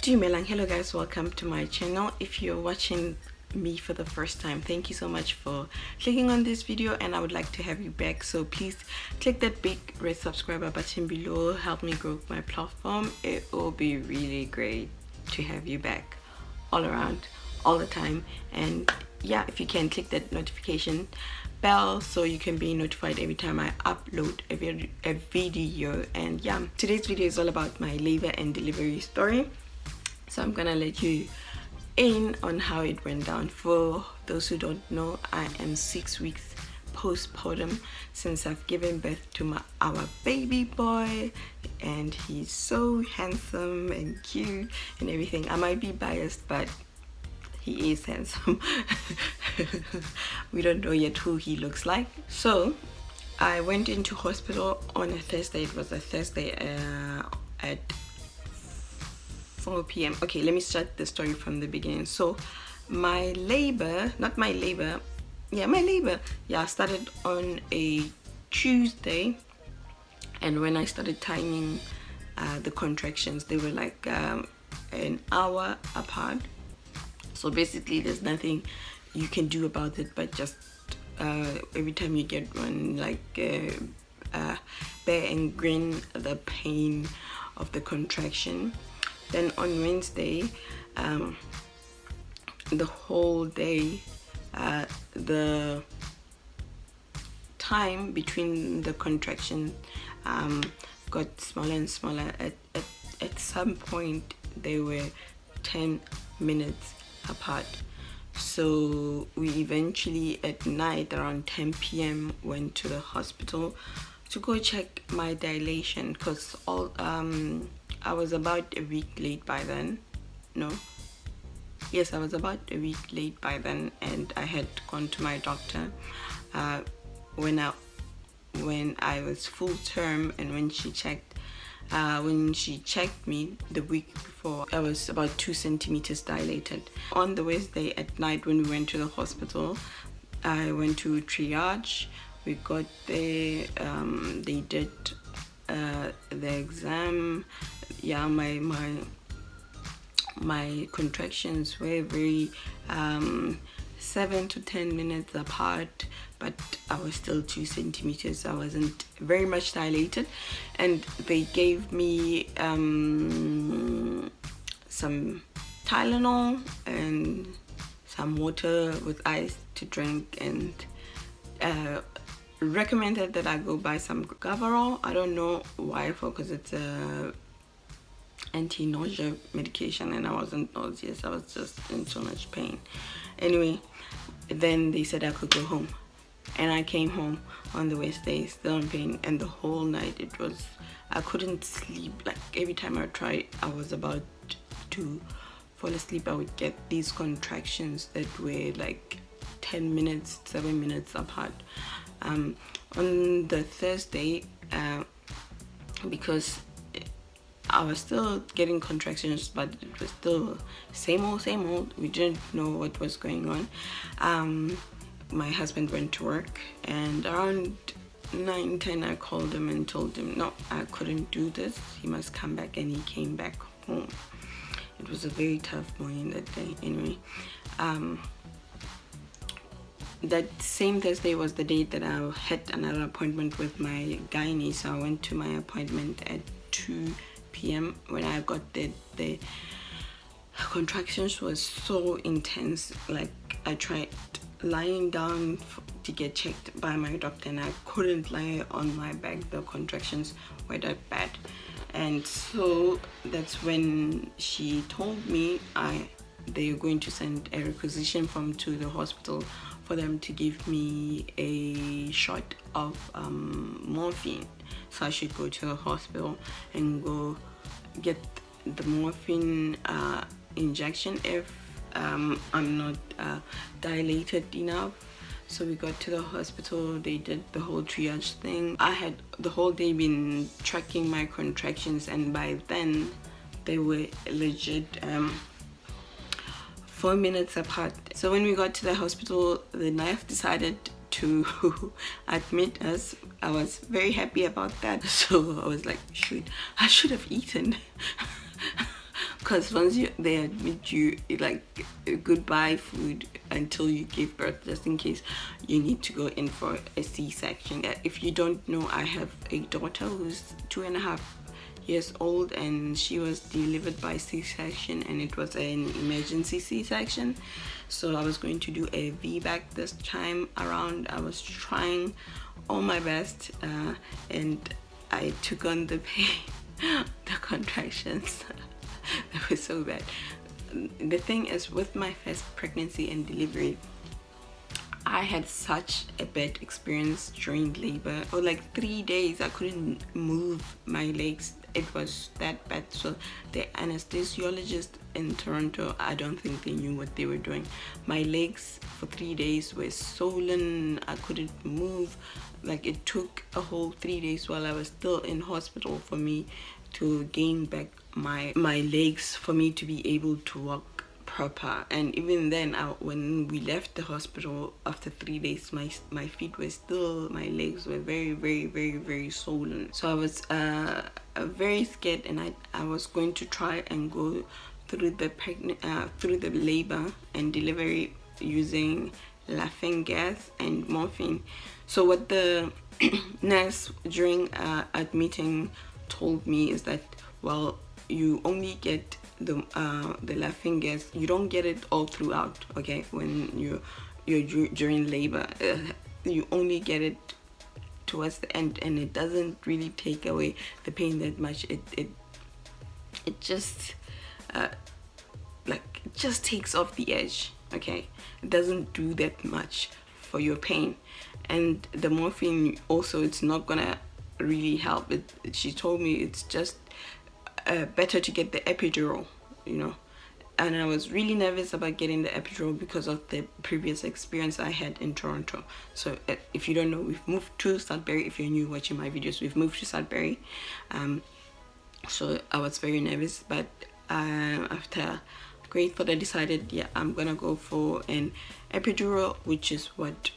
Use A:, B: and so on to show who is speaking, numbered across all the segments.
A: Dumelang. Hello guys, welcome to my channel. If you're watching me for the first time, thank you so much for clicking on this video, and I would like to have you back, so please click that big red subscriber button below. Help me grow my platform. It will be really great to have you back all around, all the time. And yeah, if you can, click that notification bell so you can be notified every time I upload a video. And yeah, today's video is all about my labor and delivery story, so I'm gonna let you in on how it went down. For those who don't know, I am 6 weeks postpartum since I've given birth to our baby boy, and he's so handsome and cute and everything. I might be biased, but he is handsome. We don't know yet who he looks like. So I went into hospital on a Thursday. It was a Thursday at 4 p.m. Okay, let me start the story from the beginning. So my labor started on a Tuesday, and when I started timing the contractions, they were like an hour apart. So basically there's nothing you can do about it, but just every time you get one, like bear and grin the pain of the contraction. Then on Wednesday, the whole day, the time between the contraction got smaller and smaller. At some point they were 10 minutes apart. So we eventually at night around 10 p.m. went to the hospital to go check my dilation, because I was about a week late by then. I was about a week late by then, and I had gone to my doctor when I was full term, and when she checked me the week before, I was about 2 centimeters dilated. On the Wednesday at night when we went to the hospital, I went to triage. We got there, they did the exam. Yeah, my contractions were very 7 to 10 minutes apart, but I was still 2 centimeters. I wasn't very much dilated, and they gave me some Tylenol and some water with ice to drink, and recommended that I go buy some Gavarol. I don't know why, because it's a anti-nausea medication, and I wasn't nauseous. I was just in so much pain. Anyway, then they said I could go home, and I came home on the Wednesday still in pain, and the whole night I couldn't sleep. Like every time I tried, I was about to fall asleep, I would get these contractions that were like 10 minutes, 7 minutes apart. On the Thursday, because I was still getting contractions, but it was still same old. We didn't know what was going on. My husband went to work, and around 9-10 I called him and told him no, I couldn't do this, he must come back, and he came back home. It was a very tough morning that day. Anyway, that same Thursday was the day that I had another appointment with my gynae, so I went to my appointment at 2 p.m. When I got there, the contractions was so intense. Like I tried lying down to get checked by my doctor, and I couldn't lie on my back. The contractions were that bad, and so that's when she told me they are going to send a requisition form to the hospital for them to give me a shot of morphine. So I should go to the hospital and go get the morphine injection if I'm not dilated enough. So we got to the hospital, they did the whole triage thing. I had the whole day been tracking my contractions, and by then they were legit 4 minutes apart. So when we got to the hospital, the nurse decided to admit us. I was very happy about that. So I was like, I should have eaten. because once they admit you, like goodbye food until you give birth, just in case you need to go in for a C-section. If you don't know, I have a daughter who's 2.5 years old, and she was delivered by C-section, and it was an emergency C-section. So I was going to do a VBAC this time around. I was trying all my best, and I took on the pain, the contractions. That was so bad. The thing is, with my first pregnancy and delivery, I had such a bad experience during labor. For like 3 days I couldn't move my legs. It was that bad. So the anesthesiologist in Toronto, I don't think they knew what they were doing. My legs for 3 days were swollen. I couldn't move. Like, it took a whole 3 days while I was still in hospital for me to gain back my legs, for me to be able to walk proper. And even then, when we left the hospital after 3 days, my feet were still, my legs were very, very, very, very swollen. So I was very scared, and I was going to try and go through the labor and delivery using laughing gas and morphine. So what the nurse during admitting told me is that, well, you only get the laughing gas, you don't get it all throughout, okay? When you're during labor, you only get it towards the end, and it doesn't really take away the pain that much. It just like, it just takes off the edge, okay? It doesn't do that much for your pain. And the morphine also, it's not gonna really help. She told me it's just better to get the epidural, you know. And I was really nervous about getting the epidural because of the previous experience I had in Toronto. So if you don't know, we've moved to Sudbury. If you're new watching my videos, we've moved to Sudbury. So I was very nervous, but after great thought, I decided, yeah, I'm gonna go for an epidural, which is what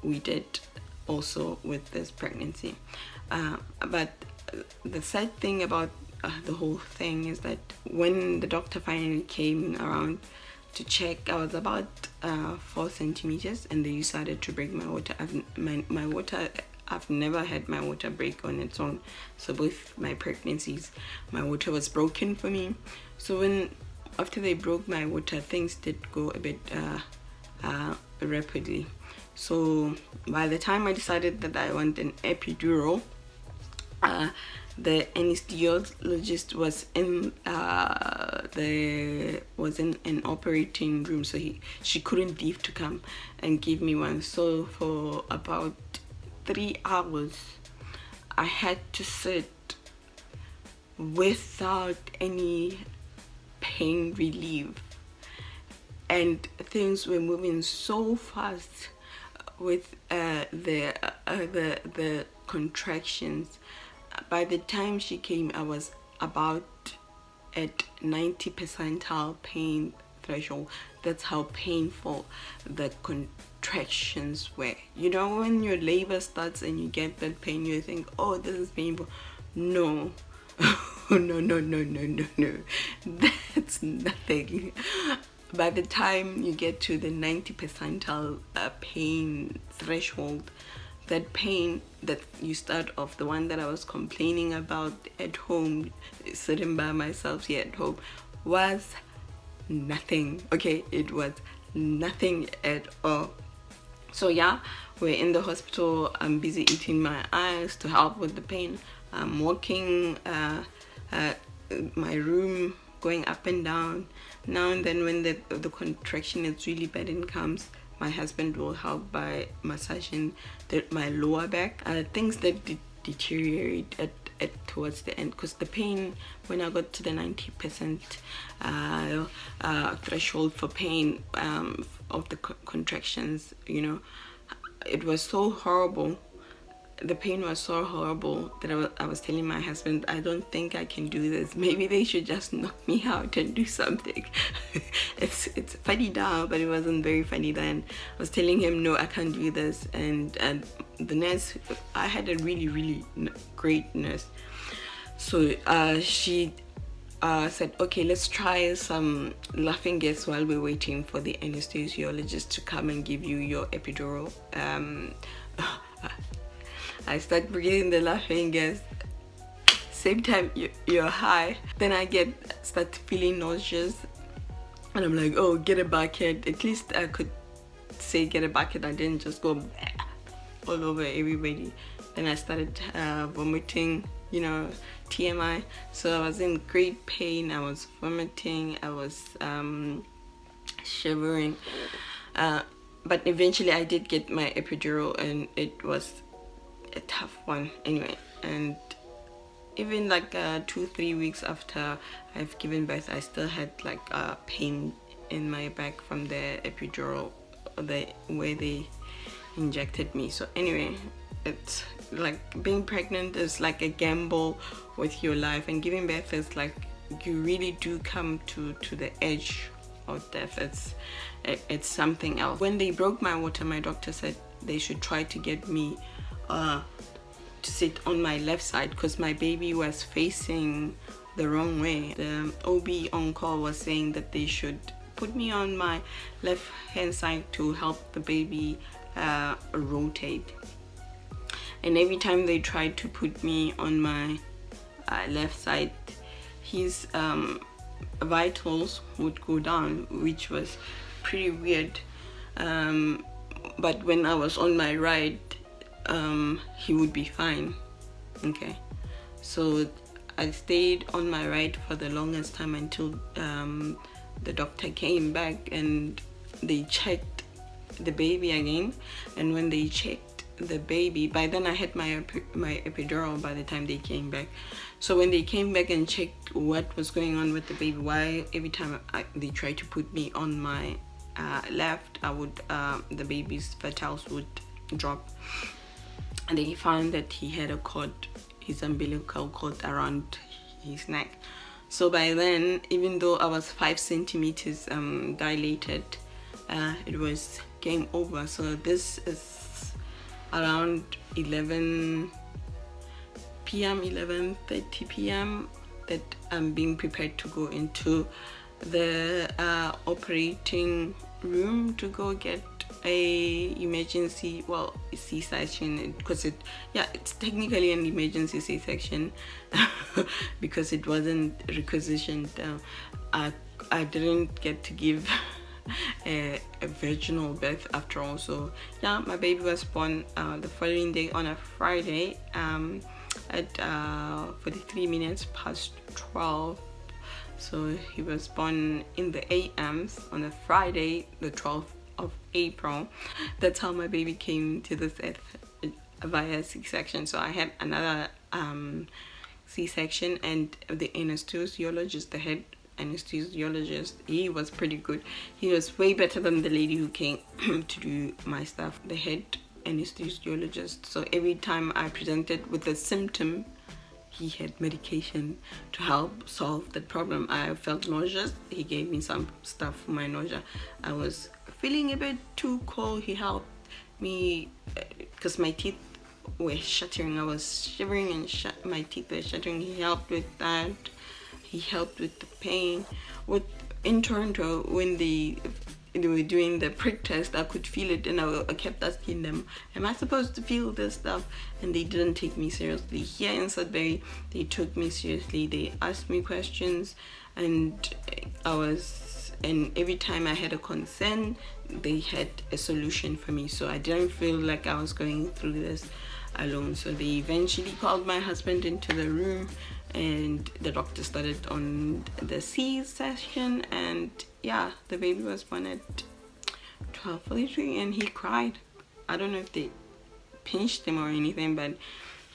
A: we did also with this pregnancy. But the sad thing about the whole thing is that when the doctor finally came around to check, I was about 4 centimeters, and they decided to break my water. I've never had my water break on its own. So both my pregnancies, my water was broken for me. So after they broke my water, things did go a bit rapidly. So by the time I decided that I want an epidural, the anesthesiologist was in an operating room, so she couldn't leave to come and give me one. So for about 3 hours I had to sit without any pain relief, and things were moving so fast with the contractions. By the time she came, I was about at 90 percentile pain threshold. That's how painful the contractions were. You know, when your labor starts and you get that pain, you think, oh, this is painful. No. no. That's nothing. By the time you get to the 90 percentile pain threshold, that pain that you start off, the one that I was complaining about at home, sitting by myself here at home, was nothing. Okay, it was nothing at all. So yeah, we're in the hospital. I'm busy eating my ice to help with the pain. I'm walking my room, going up and down. Now and then, when the contraction is really bad and comes, my husband will help by massaging my lower back. Things that deteriorate towards the end, because the pain, when I got to the 90% threshold for pain of the contractions, you know, it was so horrible. The pain was so horrible that I was telling my husband, I don't think I can do this. Maybe they should just knock me out and do something. It's funny now, but it wasn't very funny then. I was telling him, no, I can't do this. And the nurse, I had a really, really great nurse. So she said, okay, let's try some laughing gas while we're waiting for the anesthesiologist to come and give you your epidural. I start breathing the laughing gas, same time you're high. Then I start feeling nauseous, and I'm like, oh, get a bucket. At least I could say get a bucket. I didn't just go all over everybody. Then I started vomiting, you know, TMI. So I was in great pain. I was vomiting. I was shivering. But eventually I did get my epidural, and it was a tough one anyway. And even like 2-3 weeks after I've given birth, I still had like pain in my back from the epidural, where they injected me. So anyway, it's like being pregnant is like a gamble with your life, and giving birth is like you really do come to the edge of death. It's something else. When they broke my water, my doctor said they should try to get me to sit on my left side, because my baby was facing the wrong way. The OB on call was saying that they should put me on my left hand side to help the baby rotate. And every time they tried to put me on my left side, his vitals would go down, which was pretty weird. But when I was on my right, he would be fine. Okay, so I stayed on my right for the longest time until the doctor came back and they checked the baby again. And when they checked the baby, by then I had my epidural by the time they came back. So when they came back and checked what was going on with the baby, why every time they tried to put me on my left, the baby's vitals would drop. And they found that he had a cord, his umbilical cord, around his neck. So by then, even though I was 5 centimeters dilated, it was game over. So this is around 11 p.m., 11:30 p.m. that I'm being prepared to go into the operating room to go get a emergency, well, C-section, because it's technically an emergency C-section because it wasn't requisitioned. I didn't get to give a vaginal birth after all. So yeah, my baby was born the following day on a Friday at 43 minutes past 12. So he was born in the AMs on a Friday, the 12th of April. That's how my baby came to this earth, via C-section. So I had another C-section, and the anesthesiologist, the head anesthesiologist, he was pretty good. He was way better than the lady who came to do my stuff, the head anesthesiologist. So every time I presented with a symptom, he had medication to help solve that problem. I felt nauseous, he gave me some stuff for my nausea. I was feeling a bit too cold, he helped me because my teeth were shattering. I was shivering and my teeth were shattering. He helped with that. He helped with the pain. In Toronto, when they were doing the prick test, I could feel it, and I kept asking them, am I supposed to feel this stuff? And they didn't take me seriously. Here in Sudbury, they took me seriously. They asked me questions, and every time I had a concern, they had a solution for me. So I didn't feel like I was going through this alone. So they eventually called my husband into the room, and the doctor started on the C-section, and yeah, the baby was born at 12:43, and he cried. I don't know if they pinched him or anything, but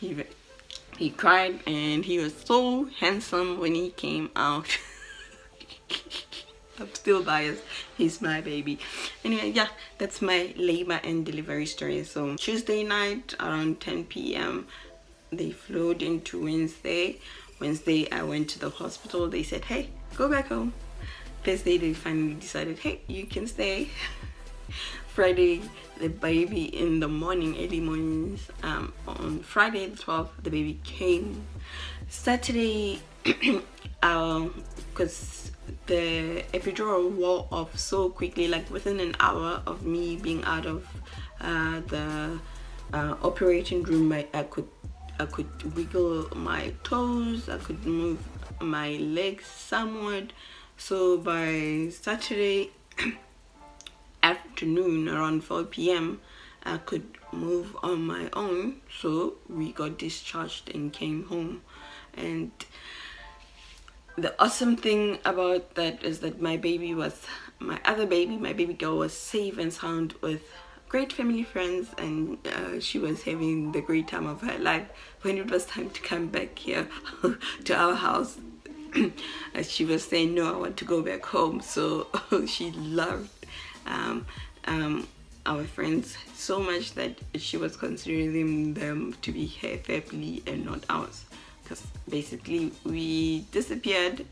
A: he cried, and he was so handsome when he came out. I'm still biased, he's my baby. Anyway, yeah, that's my labor and delivery story. So Tuesday night around 10 p.m. they flew into Wednesday. I went to the hospital. They said, hey, go back home. Thursday they finally decided, hey, you can stay. Friday, the baby in the morning, early mornings, on Friday the 12th, the baby came. Saturday because the epidural wore off so quickly, like within an hour of me being out of the operating room. I could wiggle my toes, I could move my legs somewhat. So by Saturday afternoon around 4 p.m. I could move on my own. So we got discharged and came home. And the awesome thing about that is that my baby girl was safe and sound with great family friends, and she was having the great time of her life. When it was time to come back here to our house, she was saying, no, I want to go back home. So she loved our friends so much that she was considering them to be her family and not ours, because basically we disappeared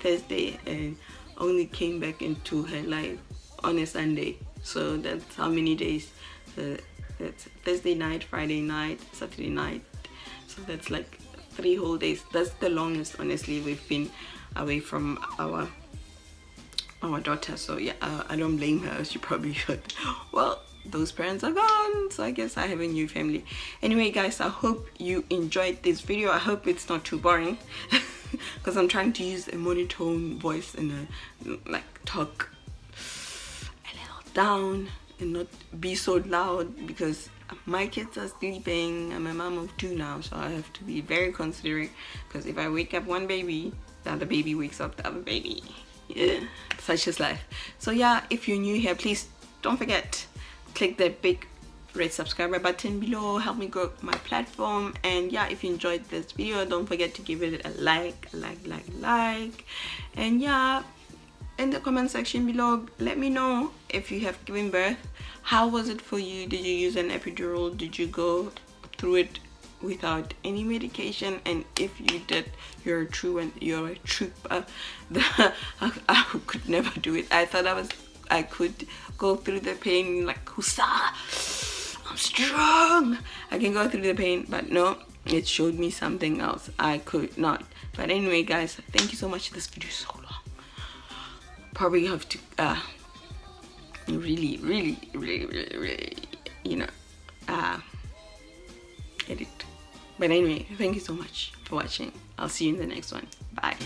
A: Thursday and only came back into her life on a Sunday. So that's how many days. That's Thursday night, Friday night, Saturday night. So that's like 3 whole days. That's the longest, honestly, we've been away from our daughter. So yeah, I don't blame her. She probably should. Well, those parents are gone, so I guess I have a new family. Anyway guys, I hope you enjoyed this video. I hope it's not too boring because I'm trying to use a monotone voice and like talk a little down and not be so loud, because my kids are sleeping. I'm a mom of 2 now, so I have to be very considerate, because if I wake up one baby, the other baby wakes up the other baby. Yeah, such is life. So yeah, if you're new here, please don't forget, click that big red subscriber button below, help me grow my platform. And yeah, if you enjoyed this video, don't forget to give it a like. And yeah, in the comment section below, let me know if you have given birth. How was it for you? Did you use an epidural? Did you go through it without any medication? And if you did, you're a trooper. I could never do it. I thought I could go through the pain like, huzzah, I'm strong, I can go through the pain. But no, it showed me something else. I could not. But anyway guys, thank you so much. This video is so long. Probably have to really, you know, edit. But anyway, thank you so much for watching. I'll see you in the next one. Bye.